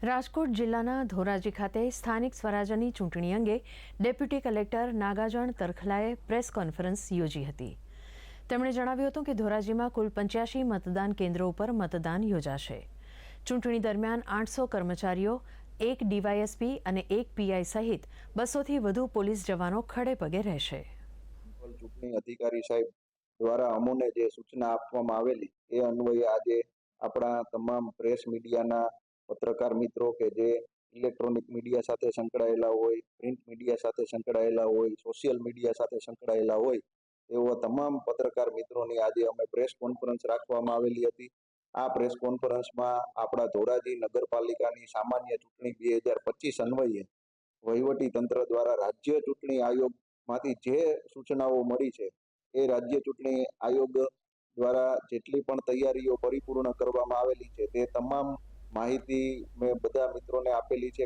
રાજકોટ જિલ્લાના ધોરાજી ખાતે સ્થાનિક સ્વરાજ્યની ચૂંટણી અંગે deputy collector Nagajan તરખલાએ press conference યોજી હતી। તેમણે જણાવ્યું હતું કે ધોરાજીમાં કુલ 85 મતદાન કેન્દ્રો ઉપર મતદાન યોજાશે। ચૂંટણી દરમિયાન 800 કર્મચારીઓ, 1 ડીવાયએસપી અને 1 પીઆઈ સહિત 200થી વધુ પોલીસ જવાનો ખડે પગે રહેશે। ચૂંટણી અધિકારી સાહેબ દ્વારા અમોને જે સૂચના આપવામાં આવેલી એ અન્વયે આજે આપણા તમામ પ્રેસ મીડિયાના પત્રકાર મિત્રો કે જે ઇલેક્ટ્રોનિક મીડિયા સાથે સંકળાયેલા હોય, પ્રિન્ટ મીડિયા સાથે સંકળાયેલા હોય, સોશિયલ મીડિયા સાથે સંકળાયેલા હોય એવા તમામ પત્રકાર મિત્રોની આજે અમે પ્રેસ કોન્ફરન્સ રાખવામાં આવેલી હતી। આ પ્રેસ કોન્ફરન્સમાં આપણા ધોરાજી નગરપાલિકાની સામાન્ય ચૂંટણી 2025 અન્વયે વહીવટી તંત્ર દ્વારા રાજ્ય ચૂંટણી આયોગમાંથી જે સૂચનાઓ મળી છે એ રાજ્ય ચૂંટણી આયોગ દ્વારા જેટલી પણ તૈયારીઓ પરિપૂર્ણ કરવામાં આવેલી છે તે તમામ માહિતી મેં બધા મિત્રોને આપેલી છે।